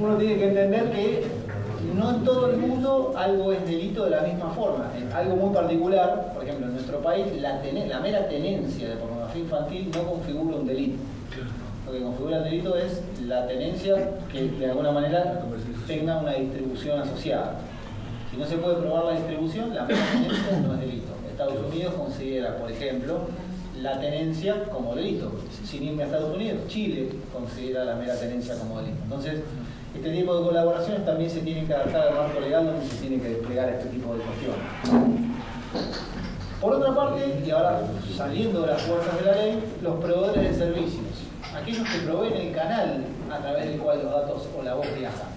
uno tiene que entender que no en todo el mundo algo es delito de la misma forma. Algo muy particular, por ejemplo, en nuestro país la mera tenencia de pornografía infantil no configura un delito. Lo que configura el delito es la tenencia que de alguna manera tenga una distribución asociada. Si no se puede probar la distribución, la mera tenencia no es delito. Estados Unidos considera, por ejemplo, la tenencia como delito. Sin irme a Estados Unidos, Chile considera la mera tenencia como delito. Entonces, este tipo de colaboraciones también se tienen que adaptar al marco legal donde se tiene que desplegar este tipo de cuestiones. Por otra parte, y ahora saliendo de las fuerzas de la ley, los proveedores de servicios, aquellos que proveen el canal a través del cual los datos o la voz viajan,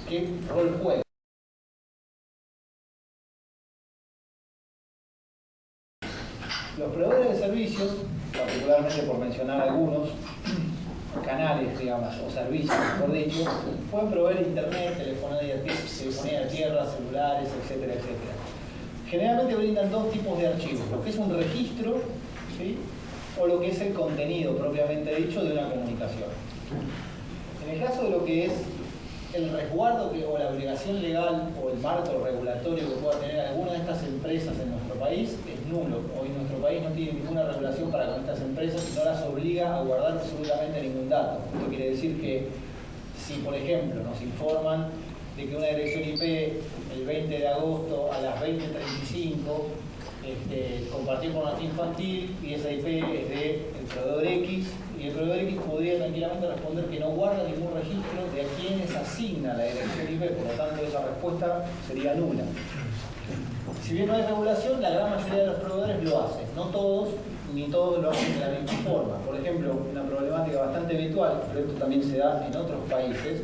¿qué rol juega? Los proveedores de servicios, particularmente por mencionar algunos, canales, digamos, o servicios, mejor dicho, pueden proveer internet, telefonía de tierra, celulares, etcétera, etcétera. Generalmente brindan dos tipos de archivos, lo que es un registro, ¿sí?, o lo que es el contenido propiamente dicho de una comunicación. En el caso de lo que es el resguardo o la obligación legal o el marco regulatorio que pueda tener alguna de estas empresas en nuestro país es nulo. Hoy nuestro país no tiene ninguna regulación para con estas empresas y no las obliga a guardar absolutamente ningún dato. Esto quiere decir que si, por ejemplo, nos informan de que una dirección IP el 20 de agosto a las 20:35 compartió pornografía infantil y esa IP es del proveedor X, y el proveedor X podría tranquilamente responder que no guarda ningún registro de a quienes asigna la dirección IP, por lo tanto esa respuesta sería nula. Si bien no hay regulación, la gran mayoría de los proveedores lo hacen, no todos, ni todos lo hacen de la misma forma. Por ejemplo, una problemática bastante habitual, pero esto también se da en otros países,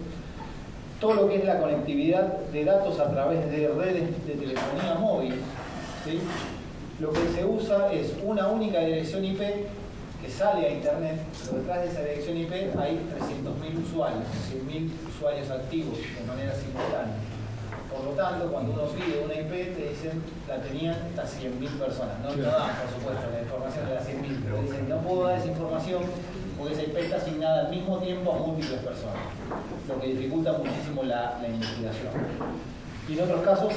todo lo que es la conectividad de datos a través de redes de telefonía móvil, ¿sí? Lo que se usa es una única dirección IP que sale a internet, pero detrás de esa dirección IP hay 300.000 usuarios, 100.000 usuarios activos de manera simultánea. Por lo tanto, cuando uno pide una IP, te dicen la tenían estas 100.000 personas. No dan, por supuesto, la información de las 100.000, pero dicen no puedo dar esa información porque esa IP está asignada al mismo tiempo a múltiples personas, lo que dificulta muchísimo la investigación. Y en otros casos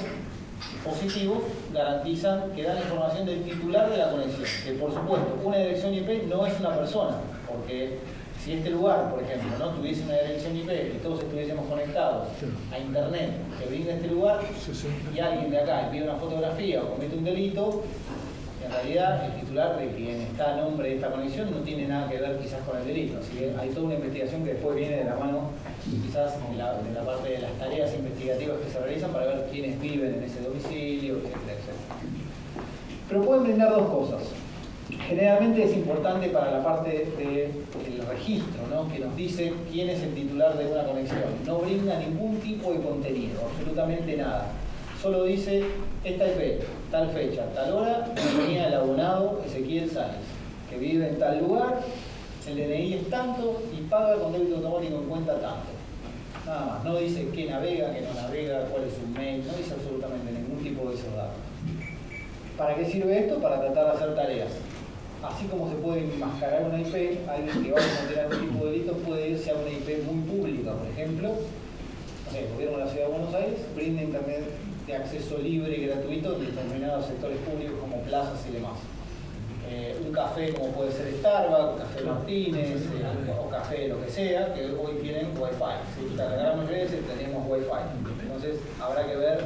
positivos garantizan que dan la información del titular de la conexión, que por supuesto una dirección IP no es una persona, porque si este lugar, por ejemplo, no tuviese una dirección IP y todos estuviésemos conectados a internet que brinda este lugar y alguien de acá pide una fotografía o comete un delito, en realidad el titular de quien está a nombre de esta conexión no tiene nada que ver quizás con el delito. Así que hay toda una investigación que después viene de la mano quizás de la parte de las tareas investigativas que se realizan para ver quiénes viven en ese domicilio, etcétera, etcétera. Pero pueden brindar dos cosas. Generalmente es importante para la parte del registro, ¿no?, que nos dice quién es el titular de una conexión. No brinda ningún tipo de contenido, absolutamente nada. Solo dice esta IP, tal fecha, tal hora, tenía el abonado Ezequiel Sáenz, que vive en tal lugar, el DNI es tanto y paga con débito automático en cuenta tanto. Nada más, no dice qué navega, qué no navega, cuál es su mail, no dice absolutamente ningún tipo de esos datos. ¿Para qué sirve esto? Para tratar de hacer tareas. Así como se puede enmascarar una IP, alguien que va a cometer este tipo de delitos puede irse a una IP muy pública, por ejemplo, no sé, el gobierno de la Ciudad de Buenos Aires brinda internet de acceso libre y gratuito en determinados sectores públicos como plazas y demás. Un café como puede ser Starbucks, Café Martínez, o café lo que sea, que hoy tienen Wi-Fi. ¿Sí? La gran mayoría de veces tenemos Wi-Fi. Entonces habrá que ver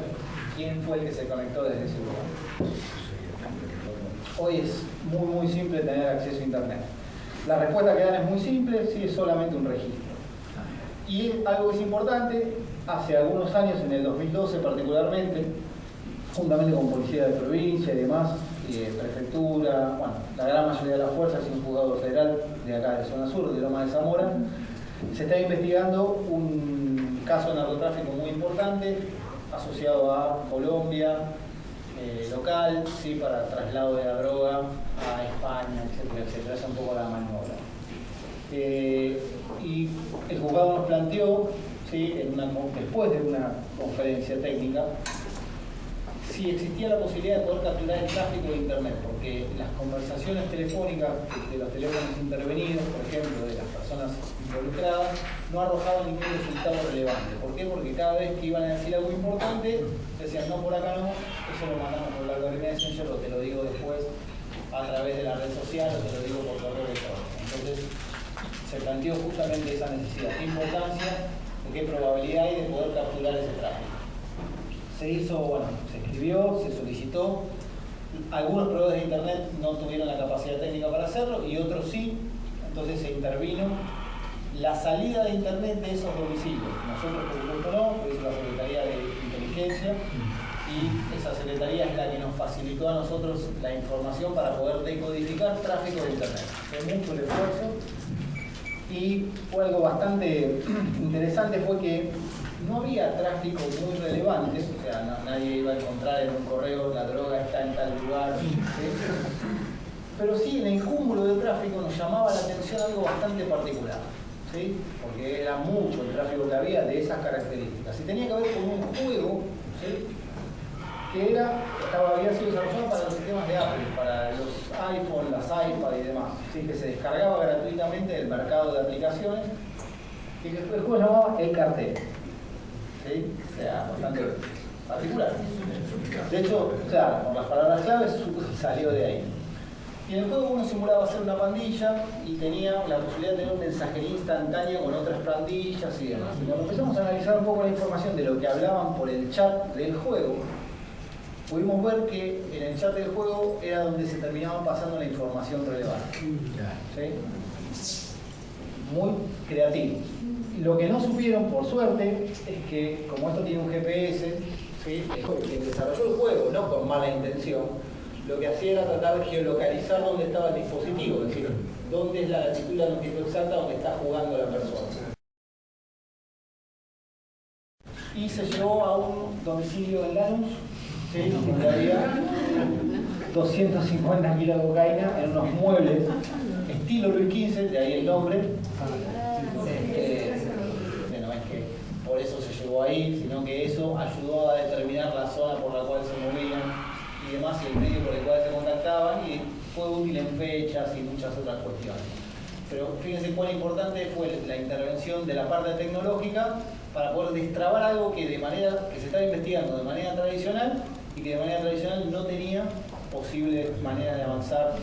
quién fue el que se conectó desde ese lugar. Hoy es muy simple tener acceso a internet. La respuesta que dan es muy simple, sí, es solamente un registro. Y algo que es importante, hace algunos años, en el 2012 particularmente, juntamente con policía de provincia y demás, prefectura, bueno, la gran mayoría de las fuerzas y un juzgado federal de acá de zona sur, de Loma de Zamora, se está investigando un caso de narcotráfico muy importante asociado a Colombia, local, ¿sí?, para traslado de la droga a España, etcétera, etcétera. Es un poco la maniobra. Y el juzgado nos planteó, ¿sí?, después de una conferencia técnica, si existía la posibilidad de poder capturar el tráfico de Internet, porque las conversaciones telefónicas de los teléfonos intervenidos, por ejemplo, de las personas involucradas, no arrojaban ningún resultado relevante. ¿Por qué? Porque cada vez que iban a decir algo importante, decían, no, por acá no, eso lo mandamos por la algoritmo de Messenger, o te lo digo después a través de la red social, o te lo digo por correo electrónico. Entonces, se planteó justamente esa necesidad, qué importancia, o qué probabilidad hay de poder capturar ese tráfico. Se hizo, bueno, se escribió, se solicitó. Algunos proveedores de Internet no tuvieron la capacidad técnica para hacerlo y otros sí. Entonces se intervino la salida de Internet de esos domicilios. Nosotros, por supuesto, no, lo hizo la Secretaría de Inteligencia y esa Secretaría es la que nos facilitó a nosotros la información para poder decodificar tráfico de Internet. Fue mucho el esfuerzo y fue algo bastante interesante, fue que no había tráfico muy relevante, o sea, nadie iba a encontrar en un correo la droga está en tal lugar, ¿sí? Pero sí en el cúmulo de tráfico nos llamaba la atención algo bastante particular, ¿sí? Porque era mucho el tráfico que había de esas características y tenía que ver con un juego, ¿sí? Que había sido desarrollado para los sistemas de Apple, para los iPhone, las iPad y demás, ¿sí? Que se descargaba gratuitamente del mercado de aplicaciones y que el juego se llamaba El Cartel. ¿Sí? O sea, bastante particular. De hecho, claro, por las palabras claves salió de ahí. Y en el juego uno simulaba ser una pandilla y tenía la posibilidad de tener una mensajería instantánea con otras pandillas y demás. Y cuando empezamos a analizar un poco la información de lo que hablaban por el chat del juego, pudimos ver que en el chat del juego era donde se terminaba pasando la información relevante. ¿Sí? Muy creativo. Lo que no supieron, por suerte, es que como esto tiene un GPS, ¿sí? Quien desarrolló el juego, no con mala intención, lo que hacía era tratar de geolocalizar dónde estaba el dispositivo, es decir, dónde es la latitud y la longitud exacta donde está jugando la persona. Y se llevó a un domicilio en Lanús, ¿sí? Donde había 250 kilos de cocaína en unos muebles, estilo Luis XV, de ahí el nombre. Por eso se llegó ahí, sino que eso ayudó a determinar la zona por la cual se movían y demás, y el medio por el cual se contactaban, y fue útil en fechas y muchas otras cuestiones. Pero fíjense cuán importante fue la intervención de la parte tecnológica para poder destrabar algo que se estaba investigando de manera tradicional y que de manera tradicional no tenía posible manera de avanzar